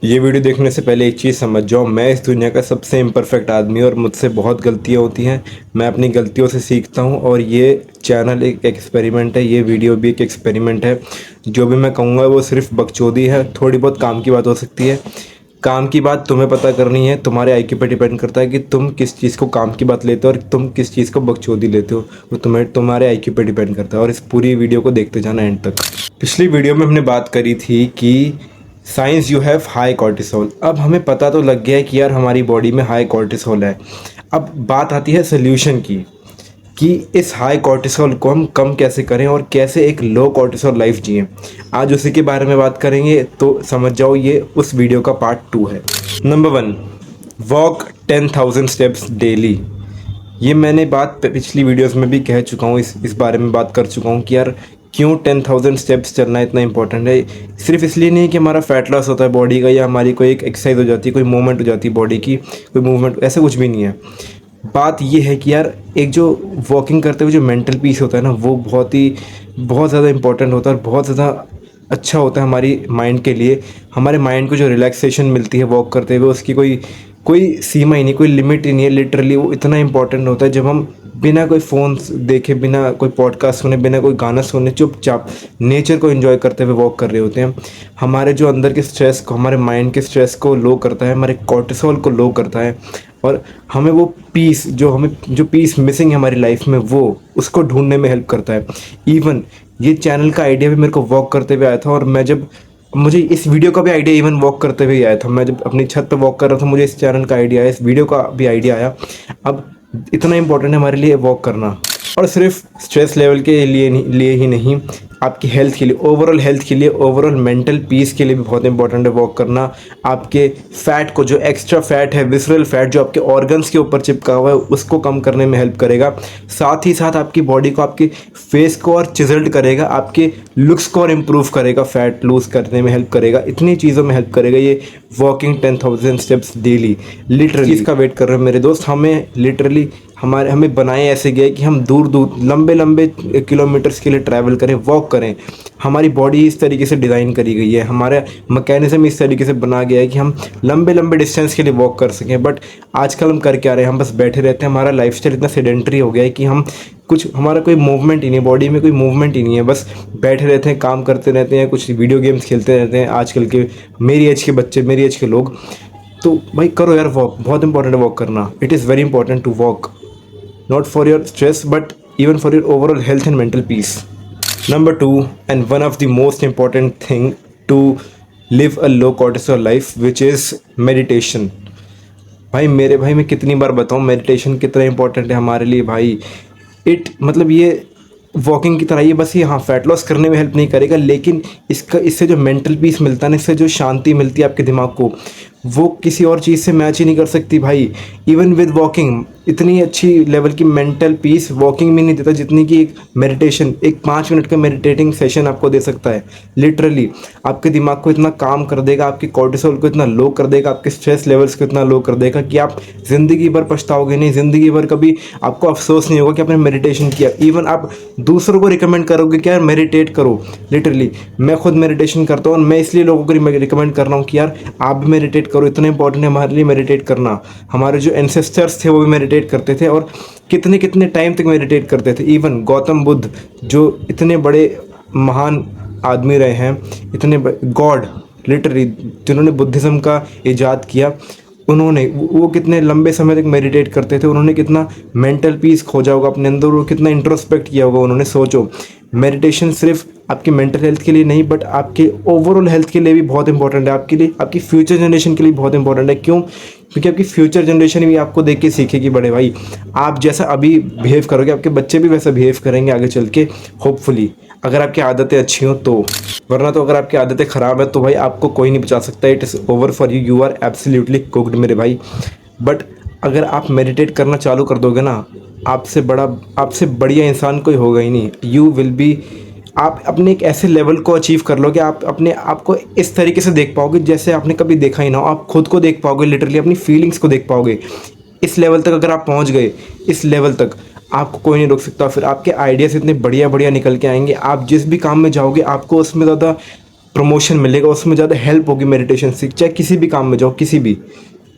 ये वीडियो देखने से पहले एक चीज़ समझ जाओ, मैं इस दुनिया का सबसे इम्परफेक्ट आदमी हूँ और मुझसे बहुत गलतियाँ होती हैं। मैं अपनी गलतियों से सीखता हूँ और ये चैनल एक एक्सपेरिमेंट है, ये वीडियो भी एक एक्सपेरिमेंट है। जो भी मैं कहूँगा वो सिर्फ बकचोदी है, थोड़ी बहुत काम की बात हो सकती है। काम की बात तुम्हें पता करनी है, तुम्हारे आईक्यू पे डिपेंड करता है कि तुम किस चीज़ को काम की बात लेते हो और तुम किस चीज़ को बकचोदी लेते हो। वो तुम्हारे आईक्यू पे डिपेंड करता है और इस पूरी वीडियो को देखते जाना एंड तक। पिछली वीडियो में हमने बात करी थी कि science you have high cortisol. अब हमें पता तो लग गया है कि यार हमारी बॉडी में हाई कॉर्टिसोल है। अब बात आती है सोल्यूशन की कि इस हाई कॉर्टिसोल को हम कम कैसे करें और कैसे एक लो कॉर्टिसोल लाइफ जिएं। आज उसी के बारे में बात करेंगे, तो समझ जाओ ये उस वीडियो का पार्ट 2 है। Number 1, walk 10,000 steps daily. ये मैंने बात पिछली वीडियोस में भी कह चुका हूँ, इस बारे में बात कर चुका हूँ कि यार क्यों 10,000 स्टेप्स चलना इतना इंपॉर्टेंट है। सिर्फ इसलिए नहीं कि हमारा फैट लॉस होता है बॉडी का, या हमारी कोई एक एक्सरसाइज हो जाती है, कोई मूवमेंट हो जाती है बॉडी की, कोई मूवमेंट, ऐसा कुछ भी नहीं है। बात ये है कि यार एक जो वॉकिंग करते हुए जो मेंटल पीस होता है ना, वो बहुत ज़्यादा इंपॉर्टेंट होता है और बहुत ज़्यादा अच्छा होता है हमारी माइंड के लिए। हमारे माइंड को जो रिलैक्सेशन मिलती है वॉक करते हुए, उसकी कोई कोई सीमा ही नहीं, कोई लिमिट ही नहीं है। लिटरली वो इतना इंपॉर्टेंट होता है जब हम बिना कोई फ़ोन देखे, बिना कोई पॉडकास्ट सुने, बिना कोई गाना सुने, चुपचाप नेचर को एंजॉय करते हुए वॉक कर रहे होते हैं। हमारे जो अंदर के स्ट्रेस को, हमारे माइंड के स्ट्रेस को लो करता है, हमारे कॉर्टिसोल को लो करता है और हमें वो पीस जो पीस मिसिंग है हमारी लाइफ में, वो उसको ढूंढने में हेल्प करता है। इवन ये चैनल का आइडिया भी मेरे को वॉक करते हुए आया था, और मुझे इस वीडियो का भी आइडिया इवन वॉक करते हुए आया था। मैं जब अपनी छत पे वॉक कर रहा था, मुझे इस चैनल का आइडिया आया, इस वीडियो का भी आइडिया आया। अब इतना इंपॉर्टेंट है हमारे लिए वॉक करना, और सिर्फ स्ट्रेस लेवल के लिए ही नहीं, आपकी हेल्थ के लिए, ओवरऑल हेल्थ के लिए, ओवरऑल मेंटल पीस के लिए भी बहुत इंपॉर्टेंट है वॉक करना। आपके फैट को, जो एक्स्ट्रा फैट है, विसरल फैट जो आपके ऑर्गन्स के ऊपर चिपका हुआ है, उसको कम करने में हेल्प करेगा। साथ ही साथ आपकी बॉडी को, आपके फेस को और चिजल्ड करेगा, आपके लुक्स को और इम्प्रूव करेगा, फैट लूज करने में हेल्प करेगा, इतनी चीज़ों में हेल्प करेगा ये वॉकिंग 10,000 स्टेप्स डेली। लिटरली इसका वेट कर रहे हैं मेरे दोस्त। हमें बनाए ऐसे गए कि हम दूर दूर लंबे लंबे किलोमीटर्स के लिए ट्रैवल करें, वॉक करें। हमारी बॉडी इस तरीके से डिज़ाइन करी गई है, हमारा मैकेनिज्म इस तरीके से बना गया है कि हम लंबे लंबे डिस्टेंस के लिए वॉक कर सकें। बट आजकल हम कर क्या रहे हैं, हम बस बैठे रहते हैं। हमारा लाइफस्टाइल इतना सेडेंटरी हो गया है कि हमारा कोई मूवमेंट ही नहीं, बॉडी में कोई मूवमेंट ही नहीं है। बस बैठे रहते हैं, काम करते रहते हैं, कुछ वीडियो गेम्स खेलते रहते हैं आजकल के मेरी एज के बच्चे, मेरी एज के लोग। तो भाई करो यार वॉक, बहुत इंपॉर्टेंट है वॉक करना। It is very important to walk, not for your stress but even for your overall health and mental peace. Number 2, and one of the most important thing to live a low cortisol life, which is meditation. मेरे भाई मैं कितनी बार बताऊँ meditation कितना important है हमारे लिए भाई। मतलब ये वॉकिंग की तरह, ये बस ये हाँ फैट लॉस करने में हेल्प नहीं करेगा, लेकिन इससे जो मेंटल पीस मिलता है ना, इससे जो शांति मिलती है आपके दिमाग को, वो किसी और चीज़ से मैच ही नहीं कर सकती भाई। इवन विद वॉकिंग इतनी अच्छी लेवल की मेंटल पीस वॉकिंग भी नहीं देता जितनी कि एक मेडिटेशन, एक 5 मिनट का मेडिटेटिंग सेशन आपको दे सकता है। लिटरली आपके दिमाग को इतना काम कर देगा, आपके कॉर्टिसोल को इतना लो कर देगा, आपके स्ट्रेस लेवल्स को इतना लो कर देगा कि आप ज़िंदगी भर पछताओगे नहीं, ज़िंदगी भर कभी आपको अफसोस नहीं होगा कि आपने मेडिटेशन किया। इवन आप दूसरों को रिकमेंड करोगे कि यार मेडिटेट करो। लिटरली मैं खुद मेडिटेशन करता हूँ और मैं इसलिए लोगों को रिकमेंड कर रहा हूँ कि यार आप भी मेडिटेट करो। इतना इंपॉर्टेंट है हमारे लिए मेडिटेट करना। हमारे जो एंसेस्टर्स थे वो भी मेडिटेट करते थे और कितने कितने टाइम तक मेडिटेट करते थे। इवन गौतम बुद्ध जो इतने बड़े महान आदमी रहे हैं, इतने गॉड लिटरली, जिन्होंने बुद्धिज़्म का इजाद किया, उन्होंने वो कितने लंबे समय तक मेडिटेट करते थे। उन्होंने कितना मेंटल पीस खोजा होगा अपने अंदर, वो कितना इंट्रोस्पेक्ट किया होगा उन्होंने। सोचो, मेडिटेशन सिर्फ आपकी मेंटल हेल्थ के लिए नहीं बट आपके ओवरऑल हेल्थ के लिए भी बहुत इंपॉर्टेंट है, आपके लिए, आपकी फ्यूचर जनरेशन के लिए बहुत इंपॉर्टेंट है। क्यों? क्योंकि आपकी फ्यूचर जनरेशन भी आपको देख के सीखेगी। बड़े भाई आप जैसा अभी बिहेव करोगे, आपके बच्चे भी वैसा बिहेव करेंगे आगे चल के, होपफुली, अगर आपकी आदतें अच्छी हों तो। वरना तो अगर आपकी आदतें ख़राब है तो भाई आपको कोई नहीं बचा सकता। It is over for you, you are absolutely cooked मेरे भाई। बट अगर आप मेडिटेट करना चालू कर दोगे ना, आपसे बढ़िया इंसान कोई होगा ही नहीं। यू विल बी, आप अपने एक ऐसे लेवल को अचीव कर लोगे, आप अपने आप को इस तरीके से देख पाओगे जैसे आपने कभी देखा ही ना हो। आप खुद को देख पाओगे, लिटरली अपनी फीलिंग्स को देख पाओगे। इस लेवल तक अगर आप पहुंच गए, इस लेवल तक आपको कोई नहीं रोक सकता। फिर आपके आइडियाज़ इतने बढ़िया बढ़िया निकल के आएंगे। आप जिस भी काम में जाओगे आपको उसमें ज़्यादा प्रमोशन मिलेगा, उसमें ज़्यादा हेल्प होगी मेडिटेशन से, चाहे किसी भी काम में जाओ, किसी भी,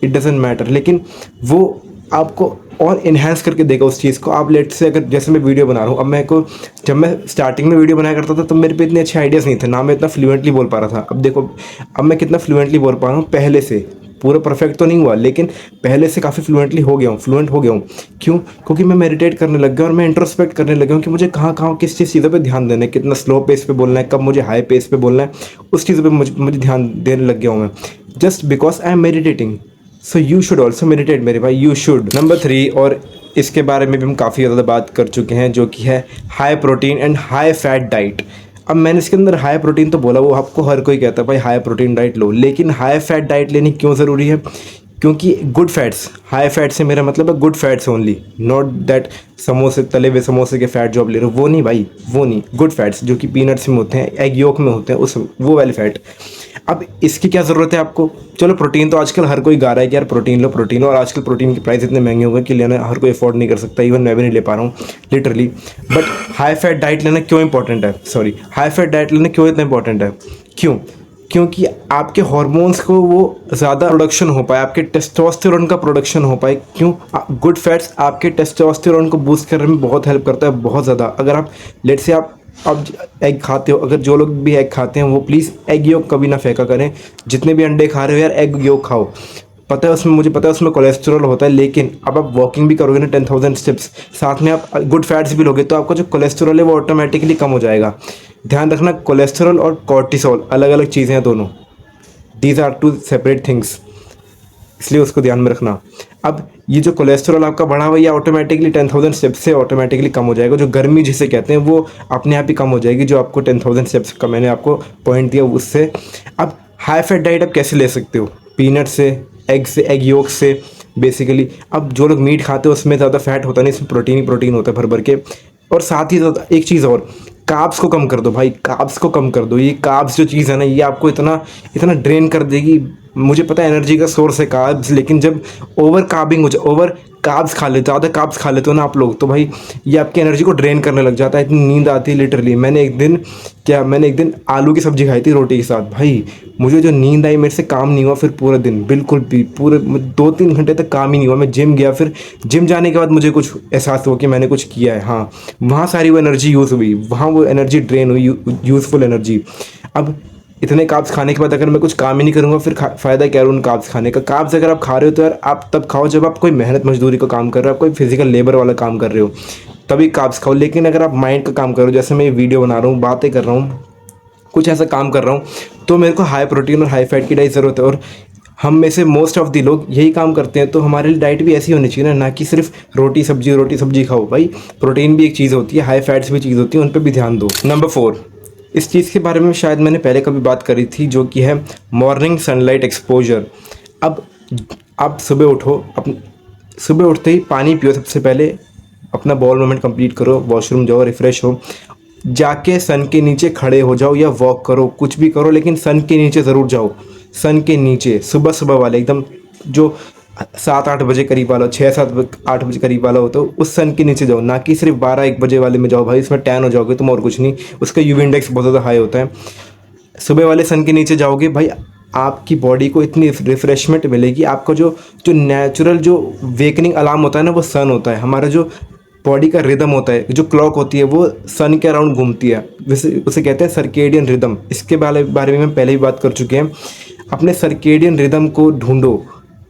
इट डजेंट मैटर, लेकिन वो आपको और इन्हेंस करके देगा उस चीज़ को। आप लेट से, अगर जैसे मैं वीडियो बना रहा हूँ, अब मैं को जब मैं स्टार्टिंग में वीडियो बनाया करता था तो मेरे पे इतने अच्छे आइडियाज़ नहीं थे, ना मैं इतना फ्लुएंटली बोल पा रहा था। अब देखो अब मैं कितना फ्लुएंटली बोल पा रहा हूँ, पहले से। पूरा परफेक्ट तो नहीं हुआ, लेकिन पहले से काफ़ी फ्लुएंट हो गया हूँ। क्यों? क्योंकि मैं मेडिटेट करने लग गया और मैं इंट्रोस्पेक्ट करने लग गया हूँ कि मुझे कहाँ कहाँ किस चीज़ों पे ध्यान देना है, कितना स्लो पेस पे बोलना है, कब मुझे हाई पेस पे बोलना है, उस चीज़ों पे मुझे ध्यान देने लग गया हूँ मैं, just because I am meditating. So you should also meditate मेरे भाई, यू शुड। नंबर 3, और इसके बारे में भी हम काफ़ी ज़्यादा बात कर चुके हैं, जो कि है high protein and high fat diet. अब मैंने इसके अंदर हाई प्रोटीन तो बोला, वो आपको हर कोई कहता है भाई हाई प्रोटीन डाइट लो, लेकिन हाई फैट डाइट लेनी क्यों ज़रूरी है? क्योंकि गुड फैट्स, हाई फैट से मेरा मतलब है good fats only, not that समोसे, तले हुए समोसे के फैट जो आप ले रहे हो, वो नहीं भाई, वो नहीं। गुड फैट्स जो कि पीनट्स में होते हैं, एग योक में होते हैं, उस वो वाले फैट। अब इसकी क्या ज़रूरत है आपको? चलो प्रोटीन तो आजकल हर कोई गा रहा है कि यार प्रोटीन लो, और आजकल प्रोटीन के प्राइस इतने महंगे हो गए कि लेना हर कोई अफोर्ड नहीं कर सकता, इवन मैं भी नहीं ले पा रहा हूँ literally. But high fat diet लेना क्यों इंपॉर्टेंट है? सॉरी, हाई फैट डाइट लेना क्यों इतना इंपॉर्टेंट है? क्यों? क्योंकि आपके हार्मोन्स को वो ज़्यादा प्रोडक्शन हो पाए, आपके टेस्टोस्टेरोन का प्रोडक्शन हो पाए। क्यों? गुड फैट्स आपके टेस्टोस्टेरोन को बूस्ट करने में बहुत हेल्प करता है, बहुत ज़्यादा। अगर आप लेट से आप एग खाते हो, अगर जो लोग भी एग खाते हैं वो प्लीज़ एग योक कभी ना फेंका करें। जितने भी अंडे खा रहे हो यार, एग योक खाओ। पता है उसमें, मुझे पता है उसमें कोलेस्ट्रॉल होता है, लेकिन अब आप वॉकिंग भी करोगे ना 10,000 स्टेप्स, साथ में आप गुड फैट्स भी लोगे, तो आपका जो कोलेस्ट्रॉल है वो ऑटोमेटिकली कम हो जाएगा। ध्यान रखना, कोलेस्ट्रॉल और कॉर्टिसोल अलग अलग चीज़ें हैं दोनों, these are two separate things, इसलिए उसको ध्यान में रखना। अब ये जो कोलेस्ट्रॉल आपका बढ़ा हुआ, ये ऑटोमेटिकली 10,000 स्टेप्स से ऑटोमेटिकली कम हो जाएगा। जो गर्मी जिसे कहते हैं वो अपने आप ही कम हो जाएगी, जो आपको 10,000 स्टेप्स का मैंने आपको पॉइंट दिया उससे। अब हाई फैट डाइट आप कैसे ले सकते हो? पीनट से, एग योक से बेसिकली। अब जो लोग मीट खाते हैं उसमें ज़्यादा फैट होता नहीं, इसमें प्रोटीन ही प्रोटीन होता है भर भर के। और साथ ही साथ एक चीज़ और, कार्ब्स को कम कर दो भाई, कार्ब्स को कम कर दो। ये कार्ब्स जो चीज़ है ना, ये आपको इतना इतना ड्रेन कर देगी। मुझे पता है एनर्जी का सोर्स है कार्ब्स, लेकिन जब ओवर कार्बिंग हो जाए, ओवर कार्ब्स खा लेते, ज़्यादा कार्ब्स खा लेते हो ना आप लोग, तो भाई ये आपकी एनर्जी को ड्रेन करने लग जाता है। इतनी नींद आती है लिटरली। मैंने एक दिन आलू की सब्ज़ी खाई थी रोटी के साथ, भाई मुझे जो नींद आई, मेरे से काम नहीं हुआ फिर पूरा दिन, बिल्कुल भी। पूरे 2-3 घंटे तक काम ही नहीं हुआ। मैं जिम गया, फिर जिम जाने के बाद मुझे कुछ एहसास हुआ कि मैंने कुछ किया है। हाँ, वहाँ सारी वो एनर्जी यूज़ हुई, वहाँ वो एनर्जी ड्रेन हुई, यूज़फुल एनर्जी। अब इतने कार्ब्स खाने के बाद अगर मैं कुछ काम ही नहीं करूँगा, फिर फ़ायदा क्या है उन कार्ब्स खाने का? कार्ब्स अगर आप खा रहे हो तो यार आप तब खाओ जब आप कोई मेहनत मजदूरी का काम कर रहे हो, आप कोई फिजिकल लेबर वाला काम कर रहे हो, तभी कार्ब्स खाओ। लेकिन अगर आप माइंड का काम कर रहे हो, जैसे मैं ये वीडियो बना रहा हूँ, बातें कर रहा हूँ, कुछ ऐसा काम कर रहा हूँ, तो मेरे को हाई प्रोटीन और हाई फैट की डाइट ज़रूरत है। और हम में से मोस्ट ऑफ दी लोग यही काम करते हैं, तो हमारे लिए डाइट भी ऐसी होनी चाहिए ना कि सिर्फ रोटी सब्जी खाओ। भाई प्रोटीन भी एक चीज़ होती है, हाई फैट्स भी चीज़ होती है, उन पर भी ध्यान दो। नंबर 4, इस चीज़ के बारे में शायद मैंने पहले कभी बात करी थी, जो कि है मॉर्निंग सनलाइट एक्सपोजर। अब आप सुबह उठो, सुबह उठते ही पानी पियो सबसे पहले, अपना बॉल मूवमेंट कंप्लीट करो, वॉशरूम जाओ, रिफ़्रेश हो, जाके सन के नीचे खड़े हो जाओ या वॉक करो, कुछ भी करो, लेकिन सन के नीचे ज़रूर जाओ। सन के नीचे सुबह सुबह वाले, एकदम जो 7-8 बजे करीब वाला, 6-7-8 बजे करीब वाला हो, तो उस सन के नीचे जाओ, ना कि सिर्फ 12-1 बजे वाले में जाओ। भाई इसमें टैन हो जाओगे तुम, और कुछ नहीं। उसका यूवी इंडेक्स बहुत ज़्यादा हाई होता है। सुबह वाले सन के नीचे जाओगे भाई, आपकी बॉडी को इतनी रिफ़्रेशमेंट मिलेगी। आपका जो जो नेचुरल जो वेकनिंग अलार्म होता है ना, वो सन होता है। हमारा जो बॉडी का रिदम होता है, जो क्लॉक होती है, वो सन के अराउंड घूमती है, वैसे उसे कहते हैं सर्केडियन रिदम। इसके बारे में हम पहले भी बात कर चुके हैं। अपने सर्केडियन रिदम को ढूंढो,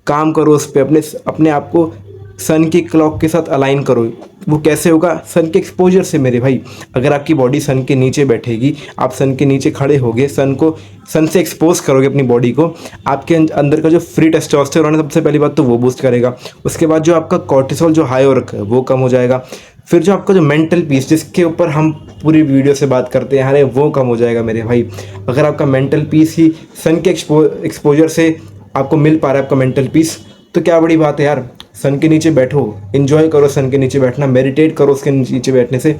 काम करो उस पर, अपने आप को सन की क्लॉक के साथ अलाइन करो। वो कैसे होगा? सन के एक्सपोजर से मेरे भाई। अगर आपकी बॉडी सन के नीचे बैठेगी, आप सन के नीचे खड़े होगे, सन से एक्सपोज करोगे अपनी बॉडी को, आपके अंदर का जो फ्री टेस्टोस्टेरोन है, सबसे पहली बात तो वो बूस्ट करेगा। उसके बाद जो आपका कॉर्टिसोल जो हाई हो रखा है वो कम हो जाएगा। फिर जो आपका जो मेंटल पीस, जिसके ऊपर हम पूरी वीडियो से बात करते हैं, अरे वो कम हो जाएगा मेरे भाई। अगर आपका मेंटल पीस ही सन के एक्सपोजर से आपको मिल पा रहा है, आपका मेंटल पीस, तो क्या बड़ी बात है यार। सन के नीचे बैठो, एंजॉय करो सन के नीचे बैठना, मेडिटेट करो उसके नीचे बैठने से।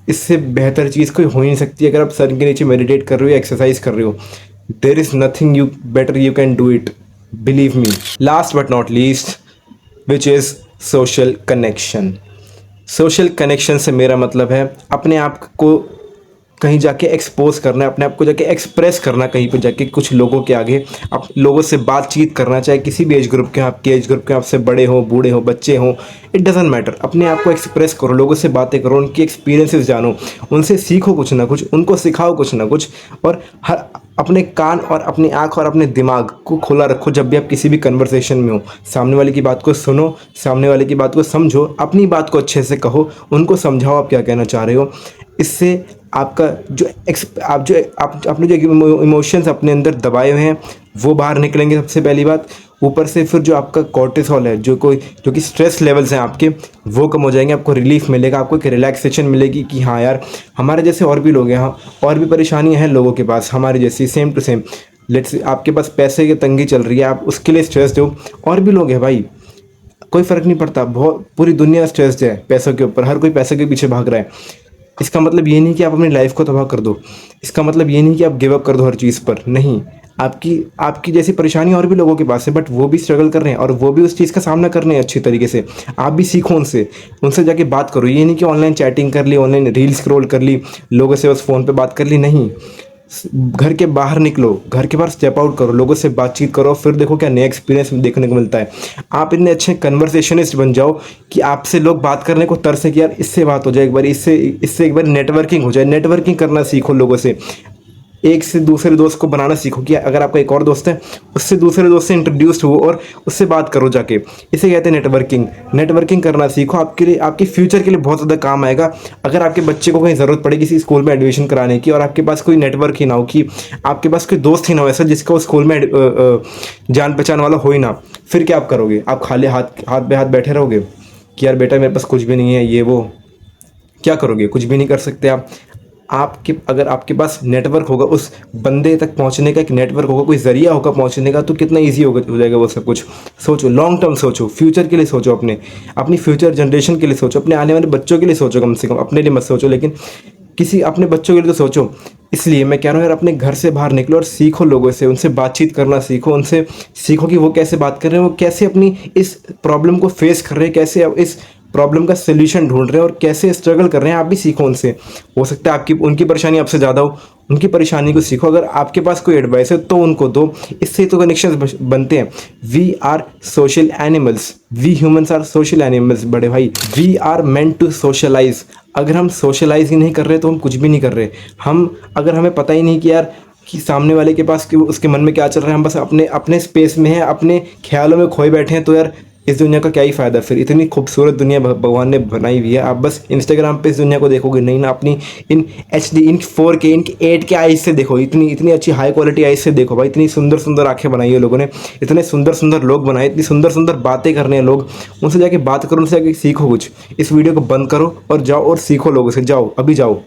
इससे बेहतर चीज़ कोई हो ही नहीं सकती। अगर आप सन के नीचे मेडिटेट कर रहे हो या एक्सरसाइज कर रहे हो, there is nothing you better you can do it, believe me. Last but not least, which is social connection. Social connection से मेरा मतलब है अपने आप को कहीं जाके एक्सपोज करना है, अपने आप को जाके एक्सप्रेस करना कहीं पे जाके कुछ लोगों के आगे, आप लोगों से बातचीत करना, चाहे किसी भी एज ग्रुप के, आपके एज ग्रुप के, आपसे बड़े हो, बूढ़े हो, बच्चे हो, इट डजेंट मैटर। अपने आप को एक्सप्रेस करो, लोगों से बातें करो, उनकी एक्सपीरियंसेस जानो, उनसे सीखो कुछ ना कुछ, उनको सिखाओ कुछ ना कुछ। और हर अपने कान और अपनी आँख और अपने दिमाग को खुला रखो जब भी आप किसी भी कन्वर्सेशन में हो। सामने वाले की बात को सुनो, सामने वाले की बात को समझो, अपनी बात को अच्छे से कहो, उनको समझाओ आप क्या कहना चाह रहे हो। इससे आपका जो आपने जो इमोशंस अपने अंदर दबाए हुए हैं वो बाहर निकलेंगे सबसे पहली बात। ऊपर से फिर जो आपका कॉर्टिसोल है, जो कि स्ट्रेस लेवल्स हैं आपके, वो कम हो जाएंगे, आपको रिलीफ मिलेगा, आपको एक रिलैक्सेशन मिलेगी कि हाँ यार, हमारे जैसे और भी लोग हैं, हाँ और भी परेशानियां हैं लोगों के पास हमारे जैसी, सेम टू सेम। लेट्स आपके पास पैसे की तंगी चल रही है, आप उसके लिए स्ट्रेस्ड हो, और भी लोग हैं भाई, कोई फ़र्क नहीं पड़ता। बहुत पूरी दुनिया स्ट्रेस्ड है पैसों के ऊपर, हर कोई पैसे के पीछे भाग रहा है। इसका मतलब ये नहीं कि आप अपनी लाइफ को तबाह कर दो, इसका मतलब ये नहीं कि आप गिव अप कर दो हर चीज़ पर, नहीं। आपकी आपकी जैसी परेशानी और भी लोगों के पास है, बट वो भी स्ट्रगल कर रहे हैं और वो भी उस चीज़ का सामना कर रहे हैं अच्छी तरीके से। आप भी सीखो उनसे, उनसे जाके बात करो। ये नहीं कि ऑनलाइन चैटिंग कर ली, ऑनलाइन रील स्क्रॉल कर ली, लोगों से बस फ़ोन पे बात कर ली, नहीं। घर के बाहर निकलो, घर के बाहर स्टेप आउट करो, लोगों से बातचीत करो, फिर देखो क्या नया एक्सपीरियंस देखने को मिलता है। आप इतने अच्छे कन्वर्सेशनिस्ट बन जाओ कि आपसे लोग बात करने को तरसे कि यार इससे बात हो जाए एक बार, इससे इससे एक बार नेटवर्किंग हो जाए। नेटवर्किंग करना सीखो लोगों से, एक से दूसरे दोस्त को बनाना सीखो कि अगर आपका एक और दोस्त है उससे दूसरे दोस्त से इंट्रोड्यूस हो और उससे बात करो जाके। इसे कहते हैं नेटवर्किंग। नेटवर्किंग करना सीखो, आपके लिए, आपके फ्यूचर के लिए बहुत ज़्यादा काम आएगा। अगर आपके बच्चे को कहीं ज़रूरत पड़े किसी स्कूल में एडमिशन कराने की और आपके पास कोई नेटवर्क ही ना हो, कि आपके पास कोई दोस्त ही ना हो ऐसा जिसका उस स्कूल में जान पहचान वाला हो ही ना, फिर क्या आप करोगे? आप खाली हाथ हाथ पे हाथ बैठे रहोगे कि यार बेटा मेरे पास कुछ भी नहीं है, ये वो? क्या करोगे? कुछ भी नहीं कर सकते आप। अगर आपके पास नेटवर्क होगा, उस बंदे तक पहुंचने का एक नेटवर्क होगा, कोई ज़रिया होगा पहुंचने का, तो कितना इजी हो जाएगा वो सब कुछ। सोचो, लॉन्ग टर्म सोचो, फ्यूचर के लिए सोचो, अपनी फ्यूचर जनरेशन के लिए सोचो, अपने आने वाले बच्चों के लिए सोचो, कम से कम अपने लिए मत सोचो, लेकिन किसी अपने बच्चों के लिए तो सोचो। इसलिए मैं कह रहा हूँ यार, अपने घर से बाहर निकलो और सीखो लोगों से, उनसे बातचीत करना सीखो, उनसे सीखो कि वो कैसे बात कर रहे हैं, वो कैसे अपनी इस प्रॉब्लम को फेस कर रहे हैं, कैसे अब इस प्रॉब्लम का सोल्यूशन ढूंढ रहे हैं और कैसे स्ट्रगल कर रहे हैं। आप भी सीखो उनसे। हो सकता है आपकी उनकी परेशानी आपसे ज़्यादा हो, उनकी परेशानी को सीखो। अगर आपके पास कोई एडवाइस है तो उनको दो, इससे तो कनेक्शन बनते हैं। We are social animals, we humans are social animals बड़े भाई। We are meant to socialize. अगर हम सोशलाइज ही नहीं कर रहे तो हम कुछ भी नहीं कर रहे। अगर हमें पता ही नहीं कि यार कि सामने वाले के पास कि उसके मन में क्या चल रहा है, हम बस अपने अपने स्पेस में हैं, अपने ख्यालों में खोए बैठे हैं, तो यार इस दुनिया का क्या ही फ़ायदा फिर। इतनी खूबसूरत दुनिया भगवान ने बनाई हुई है, आप बस इंस्टाग्राम पे इस दुनिया को देखोगे नहीं ना, अपनी इन HD, इन 4K, इनकी 8K आइज से देखो, इतनी इतनी अच्छी हाई क्वालिटी आइज से देखो भाई। इतनी सुंदर सुंदर आंखें बनाई है लोगों ने, इतने सुंदर सुंदर लोग बनाए, इतनी सुंदर सुंदर बातें कर रहे हैं लोग। उनसे जाके बात करो, उनसे जाके सीखो कुछ। इस वीडियो को बंद करो और जाओ और सीखो लोगों से। जाओ, अभी जाओ।